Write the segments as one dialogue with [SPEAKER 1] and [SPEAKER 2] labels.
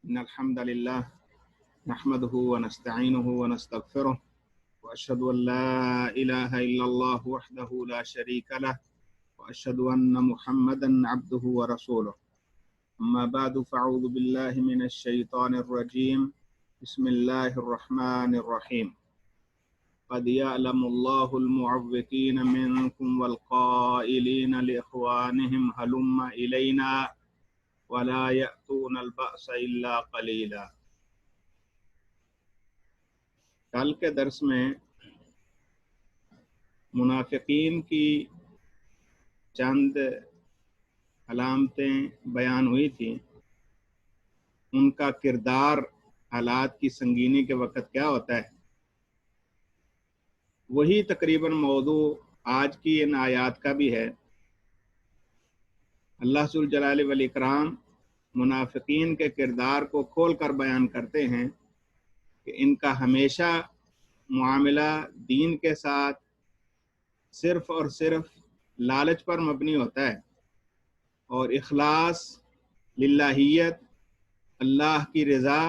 [SPEAKER 1] إن الحمد لله نحمده ونستعينه ونستغفره وأشهد أن لا إله إلا الله وحده لا شريك له وأشهد أن محمدا عبده ورسوله أما بعد فأعوذ بالله من الشيطان الرجيم بسم الله الرحمن الرحيم قد يعلم الله المعوقين منكم والقائلين لإخوانهم هلم إلينا ولا يأتون البأس إلا قليلا۔ کل کے درس میں منافقین کی چند علامتیں بیان ہوئی تھیں، ان کا کردار حالات کی سنگینی کے وقت کیا ہوتا ہے، وہی تقریباً موضوع آج کی ان آیات کا بھی ہے۔ اللہ ذوالجلال والاکرام منافقین کے کردار کو کھول کر بیان کرتے ہیں کہ ان کا ہمیشہ معاملہ دین کے ساتھ صرف اور صرف لالچ پر مبنی ہوتا ہے، اور اخلاص، للہیت، اللہ کی رضا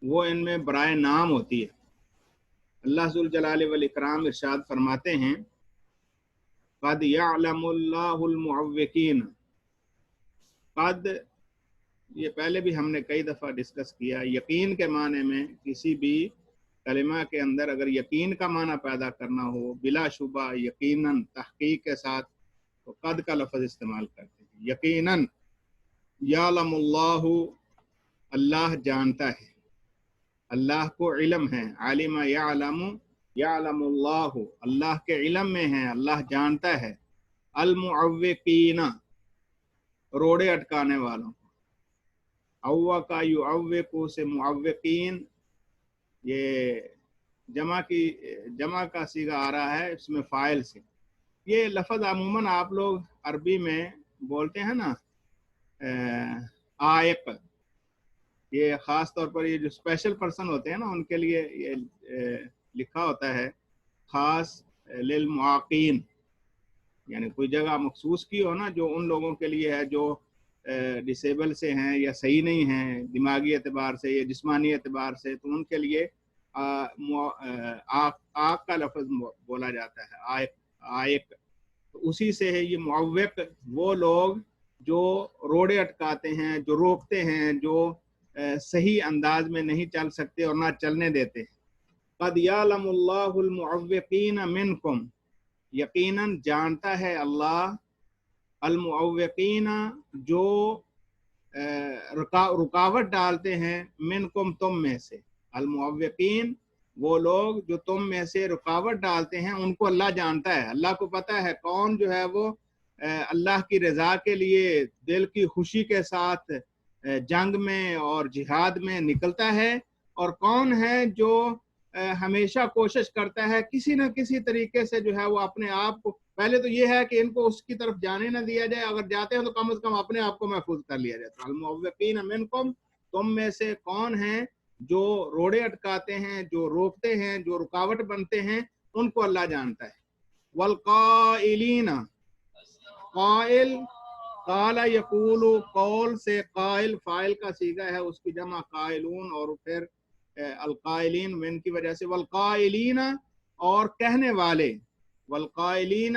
[SPEAKER 1] وہ ان میں برائے نام ہوتی ہے۔ اللہ ذوالجلال والاکرام ارشاد فرماتے ہیں قد یعلم اللہ المعوقین۔ قد، یہ پہلے بھی ہم نے کئی دفعہ ڈسکس کیا، یقین کے معنی میں کسی بھی کلمہ کے اندر اگر یقین کا معنی پیدا کرنا ہو، بلا شبہ یقیناً تحقیق کے ساتھ، تو قد کا لفظ استعمال کرتے ہیں۔ یقیناً یعلم اللہ، اللہ جانتا ہے، اللہ کو علم ہے، عالم یعلم، یعلم اللہ، اللہ کے علم میں ہے، اللہ جانتا ہے، المعوقین، روڑے اٹکانے والوں کو۔ اوقا یعوق سے معوقین، یہ جمع کا صیغہ آ رہا ہے اس میں فاعل سے۔ یہ لفظ عموماً آپ لوگ عربی میں بولتے ہیں نا عائق، یہ خاص طور پر یہ جو اسپیشل پرسن ہوتے ہیں نا ان کے لیے یہ لکھا ہوتا ہے خاص للمعاقین، یعنی کوئی جگہ مخصوص کی ہو نا جو ان لوگوں کے لیے ہے جو ڈسیبل سے ہیں یا صحیح نہیں ہیں دماغی اعتبار سے یا جسمانی اعتبار سے، تو ان کے لیے آق کا لفظ بولا جاتا ہے، عائق۔ تو اسی سے ہے یہ معوق، وہ لوگ جو روڑے اٹکاتے ہیں، جو روکتے ہیں، جو صحیح انداز میں نہیں چل سکتے اور نہ چلنے دیتے ہیں۔ قد یعلم اللہ المعوقین منکم، یقیناً جانتا ہے اللہ المعوقین، جو رکاوٹ ڈالتے ہیں، منکم، تم میں سے۔ المعوقین وہ لوگ جو تم میں سے رکاوٹ ڈالتے ہیں، ان کو اللہ جانتا ہے۔ اللہ کو پتہ ہے کون جو ہے وہ اللہ کی رضا کے لیے دل کی خوشی کے ساتھ جنگ میں اور جہاد میں نکلتا ہے، اور کون ہے جو ہمیشہ کوشش کرتا ہے کسی نہ کسی طریقے سے جو ہے وہ اپنے آپ کو، پہلے تو یہ ہے کہ ان کو اس کی طرف جانے نہ دیا جائے، اگر جاتے ہیں تو کم از کم اپنے آپ کو محفوظ کر لیا جائے۔ المعوقین منکم، تم میں سے کون ہیں جو روڑے اٹکاتے ہیں، جو روکتے ہیں، جو رکاوٹ بنتے ہیں، ان کو اللہ جانتا ہے۔ والقائلین، قائل، قال یقول، قول سے قائل فاعل کا صیغہ ہے، اس کی جمع قائلون، اور پھر القائلین من کی وجہ سے والقائلین، اور کہنے والے، والقائلین،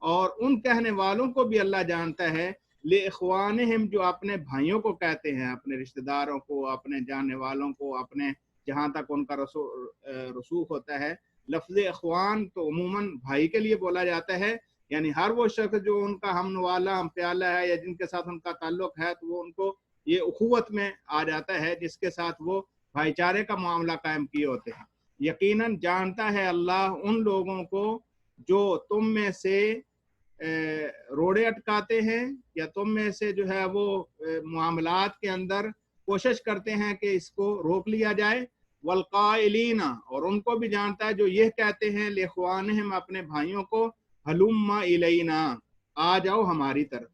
[SPEAKER 1] اور ان کہنے والوں کو بھی اللہ جانتا ہے، لإخوانہم، جو اپنے بھائیوں کو کہتے ہیں، اپنے رشتہ داروں کو، اپنے جاننے والوں کو، اپنے جہاں تک ان کا رسوخ ہوتا ہے۔ لفظ اخوان تو عموماً بھائی کے لیے بولا جاتا ہے، یعنی ہر وہ شخص جو ان کا ہم نوالا، ہم پیالہ ہے، یا جن کے ساتھ ان کا تعلق ہے، تو وہ ان کو یہ اخوت میں آ جاتا ہے، جس کے ساتھ وہ بھائی چارے کا معاملہ قائم کیے ہوتے ہیں۔ یقیناً جانتا ہے اللہ ان لوگوں کو جو تم میں سے روڑے اٹکاتے ہیں، یا تم میں سے جو ہے وہ معاملات کے اندر کوشش کرتے ہیں کہ اس کو روک لیا جائے۔ والقائلین، اور ان کو بھی جانتا ہے جو یہ کہتے ہیں لإخوانہم، اپنے بھائیوں کو، ہلم الینا، آ جاؤ ہماری طرف،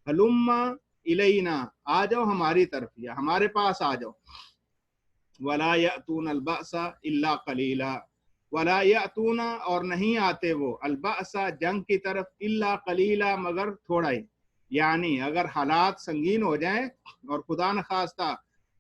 [SPEAKER 1] ہلم الینا، آ جاؤ ہماری طرف، یا ہمارے پاس آ جاؤ۔ ولا یأتون البأس الا قلیلا، ولا یأتون، اور نہیں آتے وہ، البأس، جنگ کی طرف، الا قلیلا، مگر تھوڑا ہی۔ یعنی اگر حالات سنگین ہو جائیں اور خدا نخواستہ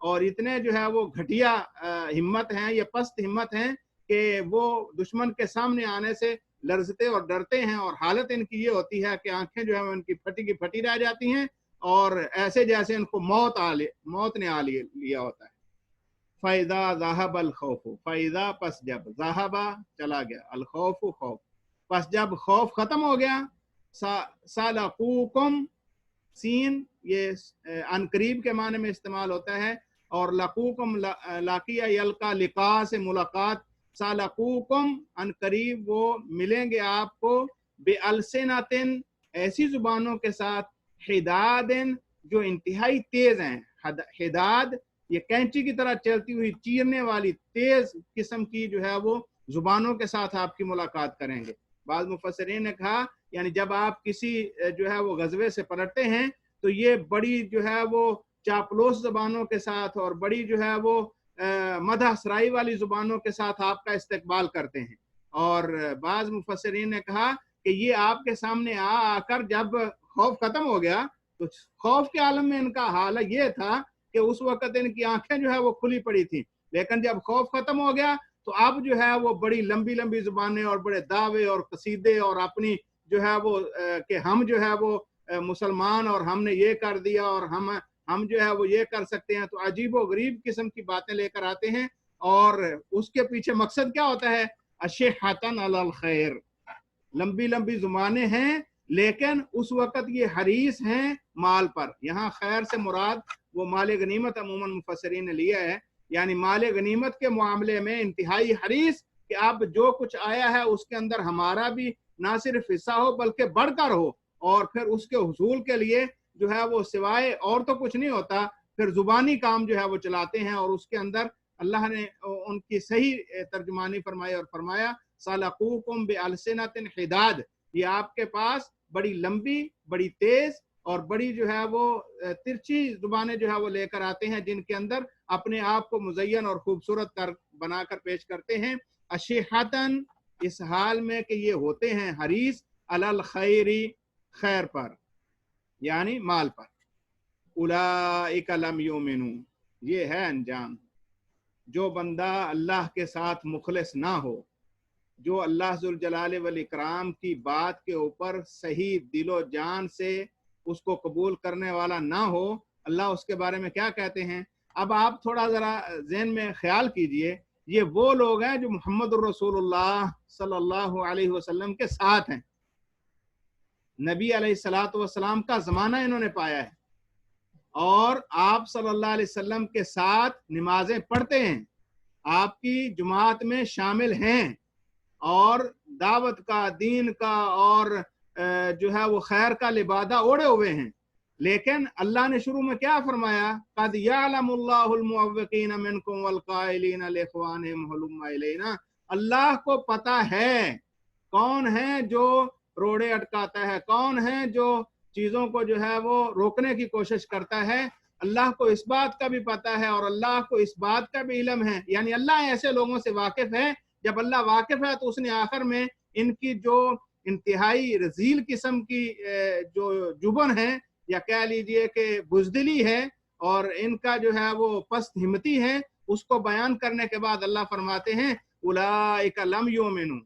[SPEAKER 1] اور اتنے جو ہے وہ گھٹیا ہمت ہیں، یہ پست ہمت ہیں کہ وہ دشمن کے سامنے آنے سے لرزتے اور ڈرتے ہیں، اور حالت ان کی یہ ہوتی ہے کہ آنکھیں جو ہے ان کی پھٹی کی پھٹی رہ جاتی ہیں اور ایسے جیسے ان کو موت نے آ لیا ہوتا ہے۔ فَإِذَا ذَهَبَ الْخَوْفُ، فَإِذَا پس جب، ذَهَبَ چلا گیا، الخوف خوف، پس جب خوف ختم ہو گیا، سَلَقُوكُمْ، سین یہ ان قریب کے معنی میں استعمال ہوتا ہے، اور لقوکم لاقیہ یلقا لقا سے ملاقات، سالقوکم ان قریب وہ ملیں گے آپ کو، بِأَلْسِنَةٍ ایسی زبانوں کے ساتھ، حداد جو انتہائی تیز ہیں، حداد یہ کینچی کی طرح چلتی ہوئی چیرنے والی تیز قسم کی جو ہے وہ زبانوں کے ساتھ آپ کی ملاقات کریں گے۔ بعض مفسرین نے کہا یعنی جب آپ کسی جو ہے وہ غزوے سے پلٹتے ہیں تو یہ بڑی جو ہے وہ چاپلوس زبانوں کے ساتھ اور بڑی جو ہے وہ مدح سرائی والی زبانوں کے ساتھ آپ کا استقبال کرتے ہیں۔ اور بعض مفسرین نے کہا کہ یہ آپ کے سامنے آ کر جب خوف ختم ہو گیا تو خوف کے عالم میں ان کا حال یہ تھا کہ اس وقت ان کی آنکھیں جو ہے وہ کھلی پڑی تھیں، لیکن جب خوف ختم ہو گیا تو اب جو ہے وہ بڑی لمبی لمبی زبانیں اور بڑے دعوے اور قصیدے اور اپنی جو ہے وہ کہ ہم جو ہے وہ مسلمان اور ہم نے یہ کر دیا اور ہم جو ہے وہ یہ کر سکتے ہیں، تو عجیب و غریب قسم کی باتیں لے کر آتے ہیں، اور اس کے پیچھے مقصد کیا ہوتا ہے؟ اشحۃ علی الخیر، لمبی لمبی زبانیں ہیں لیکن اس وقت یہ حریص ہیں مال پر۔ یہاں خیر سے مراد وہ مال غنیمت عموماً مفسرین نے لیا ہے، یعنی مال غنیمت کے معاملے میں انتہائی حریص کہ اب جو کچھ آیا ہے اس کے اندر ہمارا بھی نہ صرف حصہ ہو بلکہ بڑھ کر ہو، اور پھر اس کے حصول کے لیے جو ہے وہ سوائے اور تو کچھ نہیں ہوتا، پھر زبانی کام جو ہے وہ چلاتے ہیں، اور اس کے اندر اللہ نے ان کی صحیح ترجمانی فرمائی اور فرمایا سَلَقُوكُمْ بِأَلْسِنَةٍ حِدَاد، یہ آپ کے پاس بڑی لمبی، بڑی تیز اور بڑی جو ہے وہ ترچھی زبانیں جو ہے وہ لے کر آتے ہیں، جن کے اندر اپنے آپ کو مزین اور خوبصورت بنا کر پیش کرتے ہیں۔ اشحتن اس حال میں کہ یہ ہوتے ہیں حریص، علی الخیر خیر پر یعنی مال پر۔ اولئک لم یؤمنوا، یہ ہے انجام جو بندہ اللہ کے ساتھ مخلص نہ ہو، جو اللہ ذوالجلال والاکرام کی بات کے اوپر صحیح دل و جان سے اس کو قبول کرنے والا نہ ہو۔ اللہ اس کے بارے میں کیا کہتے ہیں؟ اب آپ تھوڑا ذرا ذہن میں خیال کیجئے، یہ وہ لوگ ہیں جو محمد الرسول اللہ صلی اللہ علیہ وسلم کے ساتھ ہیں، نبی علیہ السلام کا زمانہ انہوں نے پایا ہے، اور آپ صلی اللہ علیہ وسلم کے ساتھ نمازیں پڑھتے ہیں، آپ کی جماعت میں شامل ہیں، اور دعوت کا، دین کا اور جو ہے وہ خیر کا لبادہ اوڑے ہوئے ہیں، لیکن اللہ نے شروع میں کیا فرمایا؟ قد یعلم اللہ المعوقین منکم والقائلین لاخوانہم ہلم الینا، اللہ کو پتہ ہے کون ہے جو روڑے اٹکاتا ہے، کون ہے جو چیزوں کو جو ہے وہ روکنے کی کوشش کرتا ہے، اللہ کو اس بات کا بھی پتہ ہے اور اللہ کو اس بات کا بھی علم ہے، یعنی اللہ ایسے لوگوں سے واقف ہے۔ جب اللہ واقف ہے تو اس نے آخر میں ان کی جو انتہائی رذیل قسم کی جو جبن ہے یا کہہ لیجئے کہ بزدلی ہے اور ان کا جو ہے وہ پست ہمتی ہے، اس کو بیان کرنے کے بعد اللہ فرماتے ہیں اولئک لم یؤمنوا،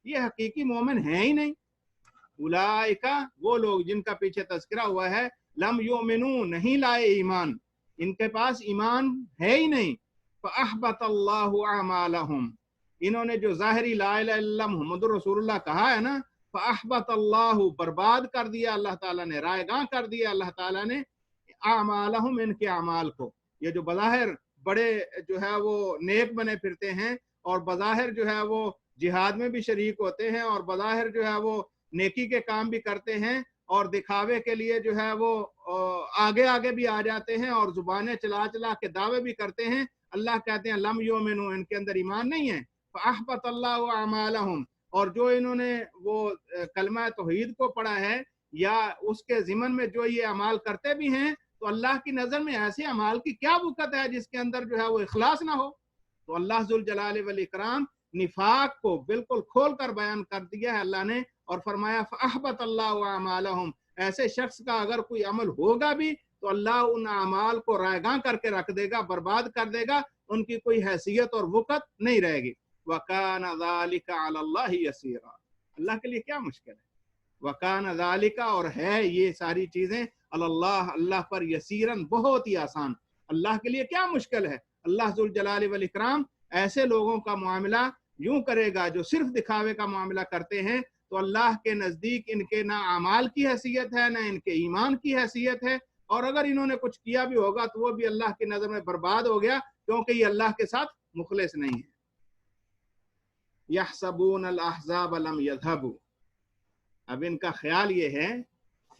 [SPEAKER 1] یہ حقیقی مومن ہیں ہی نہیں۔ اولئک وہ لوگ جن کا پیچھے تذکرہ ہوا ہے، لم یؤمنوا نہیں لائے ایمان، ان کے پاس ایمان ہے ہی نہیں۔ فاحبط اللہ اعمالہم، انہوں نے جو ظاہری لا الہ الا اللہ محمد رسول اللہ کہا ہے نا، فاحبط اللہ برباد کر دیا اللہ تعالیٰ نے، رائے گاں کر دیا اللہ تعالیٰ نے، اعمالہم ان کے اعمال کو۔ یہ جو بظاہر بڑے جو ہے وہ نیک بنے پھرتے ہیں اور بظاہر جو ہے وہ جہاد میں بھی شریک ہوتے ہیں اور بظاہر جو ہے وہ نیکی کے کام بھی کرتے ہیں اور دکھاوے کے لیے جو ہے وہ آگے آگے بھی آ جاتے ہیں اور زبانیں چلا چلا کے دعوے بھی کرتے ہیں، اللہ کہتے ہیں لم یؤمنوا، ان کے اندر ایمان نہیں ہے۔ فاحبط اللہ اعمالہم، اور جو انہوں نے وہ کلمہ توحید کو پڑھا ہے یا اس کے ضمن میں جو یہ اعمال کرتے بھی ہیں، تو اللہ کی نظر میں ایسے اعمال کی کیا وقت ہے جس کے اندر جو ہے وہ اخلاص نہ ہو۔ تو اللہ ذوالجلال والاکرام نفاق کو بالکل کھول کر بیان کر دیا ہے اللہ نے، اور فرمایا فاحبط اللہ اعمالہم، ایسے شخص کا اگر کوئی عمل ہوگا بھی تو اللہ ان اعمال کو رائگاں کر کے رکھ دے گا، برباد کر دے گا، ان کی کوئی حیثیت اور وقت نہیں رہے گی۔ وَكَانَ ذَلِكَ عَلَى اللَّهِ يَسِيرًا، اللہ کے لیے کیا مشکل ہے؟ وَكَانَ ذَلِكَ، اور ہے یہ ساری چیزیں، علی اللہ، اللہ پر، یسیرن، بہت ہی آسان۔ اللہ کے لیے کیا مشکل ہے؟ اللہ ذوالجلال والاکرام ایسے لوگوں کا معاملہ یوں کرے گا جو صرف دکھاوے کا معاملہ کرتے ہیں، تو اللہ کے نزدیک ان کے نہ اعمال کی حیثیت ہے، نہ ان کے ایمان کی حیثیت ہے، اور اگر انہوں نے کچھ کیا بھی ہوگا تو وہ بھی اللہ کی نظر میں برباد ہو گیا، کیونکہ یہ اللہ کے ساتھ مخلص نہیں ہے۔ یحسبون الاحزاب لم یذهبوا، اب ان کا خیال یہ ہے،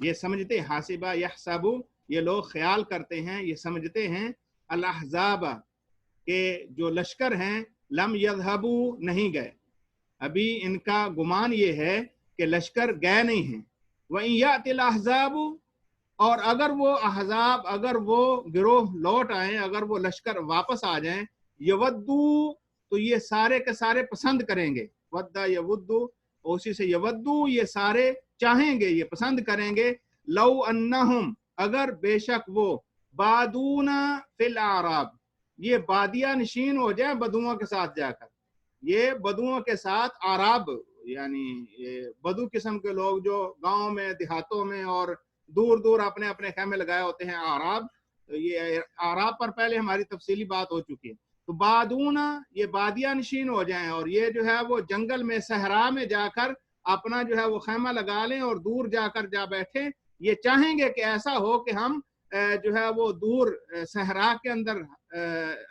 [SPEAKER 1] یہ سمجھتے، حاسبہ یحسبو، یہ لوگ خیال کرتے ہیں، یہ سمجھتے ہیں، الاحزاب، کہ جو لشکر ہیں، لم یذهبو، نہیں گئے، ابھی ان کا گمان یہ ہے کہ لشکر گئے نہیں ہیں۔ وَإِن يَأْتِ الْأَحْزَابُ، اور اگر وہ احزاب، اگر وہ گروہ لوٹ آئیں، اگر وہ لشکر واپس آ جائیں، یودو، تو یہ سارے کے سارے پسند کریں گے، ودا یودو، اسی سے یودو، یہ سارے چاہیں گے، یہ پسند کریں گے، لو انہم، اگر بے شک وہ، بادون فی الاعراب، یہ بادیہ نشین ہو جائیں بدوؤں کے ساتھ جا کر، یہ بدوؤں کے ساتھ، اعراب یعنی بدو قسم کے لوگ جو گاؤں میں، دیہاتوں میں اور دور دور اپنے اپنے خیمے لگائے ہوتے ہیں، اعراب، یہ اعراب پر پہلے ہماری تفصیلی بات ہو چکی ہے۔ تو بادون، یہ بادیہ نشین ہو جائیں، اور یہ جو ہے وہ جنگل میں، صحرا میں جا کر اپنا جو ہے وہ خیمہ لگا لیں اور دور جا کر جا بیٹھیں، یہ چاہیں گے کہ ایسا ہو کہ ہم جو ہے وہ دور صحرا کے اندر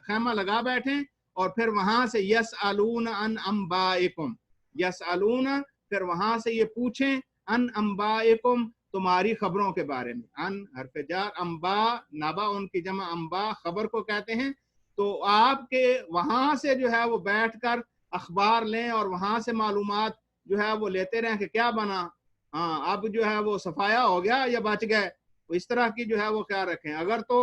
[SPEAKER 1] خیمہ لگا بیٹھیں، اور پھر وہاں سے یسألون عن انبائکم، یسألون، پھر وہاں سے یہ پوچھیں، عن انبائکم، تمہاری خبروں کے بارے میں، ان حرف جار، انبا، نبا ان کی جمع انبا، خبر کو کہتے ہیں، تو آپ کے وہاں سے جو ہے وہ بیٹھ کر اخبار لیں اور وہاں سے معلومات جو ہے وہ لیتے رہیں کہ کیا بنا، ہاں اب جو ہے وہ صفایا ہو گیا یا بچ گئے، تو اس طرح کی جو ہے وہ خیال رکھیں۔ اگر تو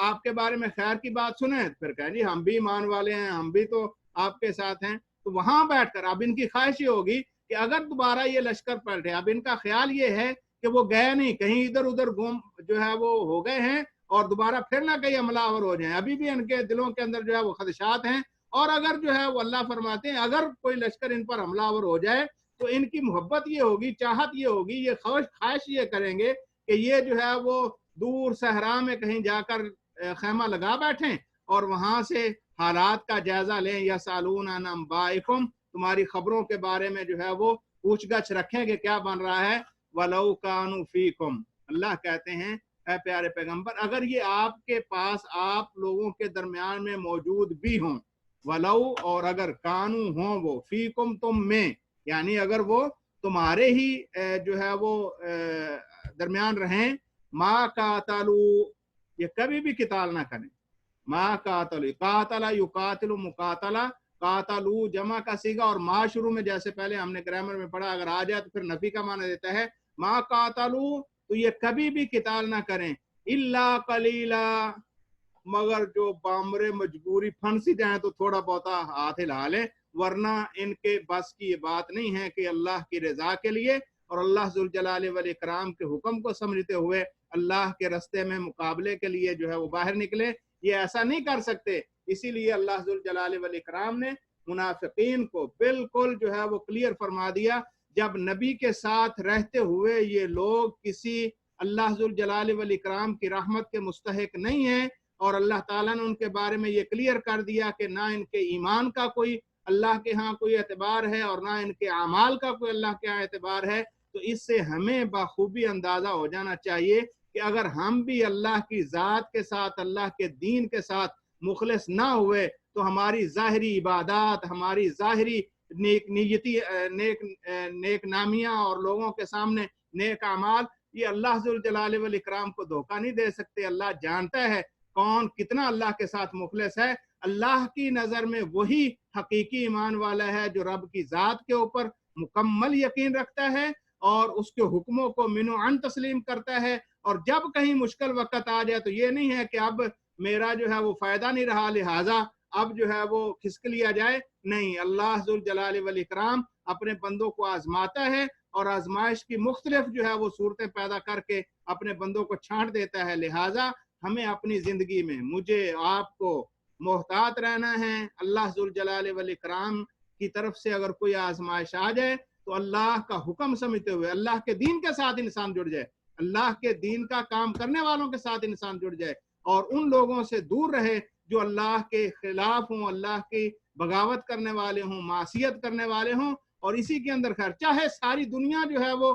[SPEAKER 1] آپ کے بارے میں خیر کی بات سنیں، پھر کہیں جی ہم بھی ایمان والے ہیں، ہم بھی تو آپ کے ساتھ ہیں، تو وہاں بیٹھ کر اب ان کی خواہش یہ ہوگی کہ اگر دوبارہ یہ لشکر پلٹے، اب ان کا خیال یہ ہے کہ وہ گئے نہیں، کہیں ادھر ادھر گم جو ہے وہ ہو گئے ہیں، اور دوبارہ پھر نہ کہیں حملہ آور ہو جائیں، ابھی بھی ان کے دلوں کے اندر جو ہے وہ خدشات ہیں، اور اگر جو ہے وہ اللہ فرماتے ہیں اگر کوئی لشکر ان پر حملہ آور ہو جائے تو ان کی محبت یہ ہوگی، چاہت یہ ہوگی، یہ خواہش یہ کریں گے کہ یہ جو ہے وہ دور صحرا میں کہیں جا کر خیمہ لگا بیٹھیں اور وہاں سے حالات کا جائزہ لیں، یسألون عن انبائکم، تمہاری خبروں کے بارے میں جو ہے وہ پوچھ گچھ رکھیں کہ کیا بن رہا ہے۔ وَلَوْ كَانُوا فِيكُمْ، اللہ کہتے ہیں اے پیارے پیغمبر، اگر یہ آپ کے پاس، آپ لوگوں کے درمیان میں موجود بھی ہوں، وَلَوْ، اور اگر کانو ہوں وہ، فیکم، تم میں، یعنی اگر وہ تمہارے ہی جو ہے وہ درمیان رہیں، ما قاتلو، یہ کبھی بھی قتال نہ کریں، ما قاتلو، قاتل یقاتل، مقاتلہ، قاتلو جمع کا صیغہ، اور ما شروع میں جیسے پہلے ہم نے گرامر میں پڑھا اگر آ جائے تو پھر نفی کا معنی دیتا ہے، ما قاتلو، تو یہ کبھی بھی قتال نہ کریں، الا قلیلا، مگر جو بامر مجبوری پھنسی جائیں تو تھوڑا بہتا ہاتھ ہلا لیں، ورنہ ان کے بس کی یہ بات نہیں ہے کہ اللہ کی رضا کے لیے اور اللہ ذوالجلال والاکرام کے حکم کو سمجھتے ہوئے اللہ کے رستے میں مقابلے کے لیے جو ہے وہ باہر نکلے، یہ ایسا نہیں کر سکتے۔ اسی لیے اللہ ذوالجلال والاکرام نے منافقین کو بالکل جو ہے وہ کلیئر فرما دیا، جب نبی کے ساتھ رہتے ہوئے یہ لوگ کسی اللہ ذوالجلال والاکرام کی رحمت کے مستحق نہیں ہیں، اور اللہ تعالیٰ نے ان کے بارے میں یہ کلیئر کر دیا کہ نہ ان کے ایمان کا کوئی اللہ کے ہاں کوئی اعتبار ہے اور نہ ان کے اعمال کا کوئی اللہ کے ہاں اعتبار ہے، تو اس سے ہمیں بخوبی اندازہ ہو جانا چاہیے کہ اگر ہم بھی اللہ کی ذات کے ساتھ، اللہ کے دین کے ساتھ مخلص نہ ہوئے تو ہماری ظاہری عبادات، ہماری ظاہری نیک نامیاں اور لوگوں کے سامنے نیک اعمال، یہ اللہ ذوالجلال والاکرام کو دھوکہ نہیں دے سکتے۔ اللہ جانتا ہے کون کتنا اللہ کے ساتھ مخلص ہے۔ اللہ کی نظر میں وہی حقیقی ایمان والا ہے جو رب کی ذات کے اوپر مکمل یقین رکھتا ہے اور اس کے حکموں کو من و عن تسلیم کرتا ہے، اور جب کہیں مشکل وقت آ جائے تو یہ نہیں ہے کہ اب میرا جو ہے وہ فائدہ نہیں رہا لہٰذا اب جو ہے وہ کھسک لیا جائے، نہیں، اللہ ذوالجلال والاکرام اپنے بندوں کو آزماتا ہے اور آزمائش کی مختلف جو ہے وہ صورتیں پیدا کر کے اپنے بندوں کو چھانٹ دیتا ہے۔ لہٰذا ہمیں اپنی زندگی میں مجھے آپ کو محتاط رہنا ہے۔ اللہ ذوالجلال والاکرام کی طرف سے اگر کوئی آزمائش آ جائے تو اللہ کا حکم سمجھتے ہوئے اللہ کے دین کے ساتھ انسان جڑ جائے، اللہ کے دین کا کام کرنے والوں کے ساتھ انسان جڑ جائے، اور ان لوگوں سے دور رہے جو اللہ کے خلاف ہوں، اللہ کی بغاوت کرنے والے ہوں، معصیت کرنے والے ہوں، اور اسی کے اندر خیر چاہے ساری دنیا جو ہے وہ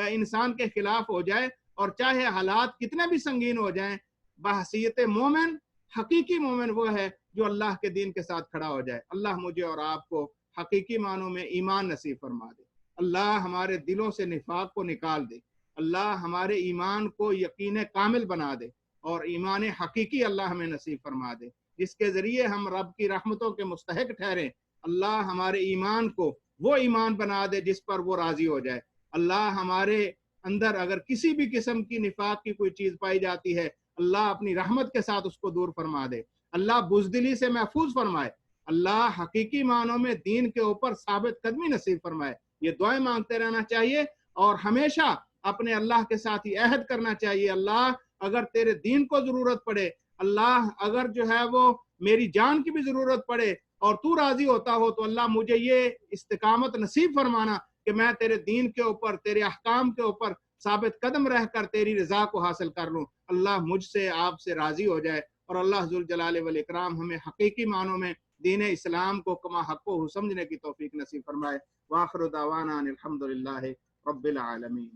[SPEAKER 1] انسان کے خلاف ہو جائے، اور چاہے حالات کتنے بھی سنگین ہو جائیں، بحیثیت مومن حقیقی مومن وہ ہے جو اللہ کے دین کے ساتھ کھڑا ہو جائے۔ اللہ مجھے اور آپ کو حقیقی معنوں میں ایمان نصیب فرما دے، اللہ ہمارے دلوں سے نفاق کو نکال دے، اللہ ہمارے ایمان کو یقین کامل بنا دے، اور ایمان حقیقی اللہ ہمیں نصیب فرما دے جس کے ذریعے ہم رب کی رحمتوں کے مستحق ٹھہریں۔ اللہ ہمارے ایمان کو وہ ایمان بنا دے جس پر وہ راضی ہو جائے۔ اللہ ہمارے اندر اگر کسی بھی قسم کی نفاق کی کوئی چیز پائی جاتی ہے، اللہ اپنی رحمت کے ساتھ اس کو دور فرما دے، اللہ بزدلی سے محفوظ فرمائے، اللہ حقیقی معنوں میں دین کے اوپر ثابت قدمی نصیب فرمائے۔ یہ دعائیں مانگتے رہنا چاہیے، اور ہمیشہ اپنے اللہ کے ساتھ یہ عہد کرنا چاہیے، اللہ اگر تیرے دین کو ضرورت پڑے، اللہ اگر جو ہے وہ میری جان کی بھی ضرورت پڑے اور تو راضی ہوتا ہو، تو اللہ مجھے یہ استقامت نصیب فرمانا کہ میں تیرے دین کے اوپر، تیرے احکام کے اوپر ثابت قدم رہ کر تیری رضا کو حاصل کر لوں۔ اللہ مجھ سے آپ سے راضی ہو جائے، اور اللہ ذوالجلال والاکرام ہمیں حقیقی معنوں میں دین اسلام کو کما حق و سمجھنے کی توفیق نصیب فرمائے۔ وآخر دعوانا ان الحمد للہ رب العالمین۔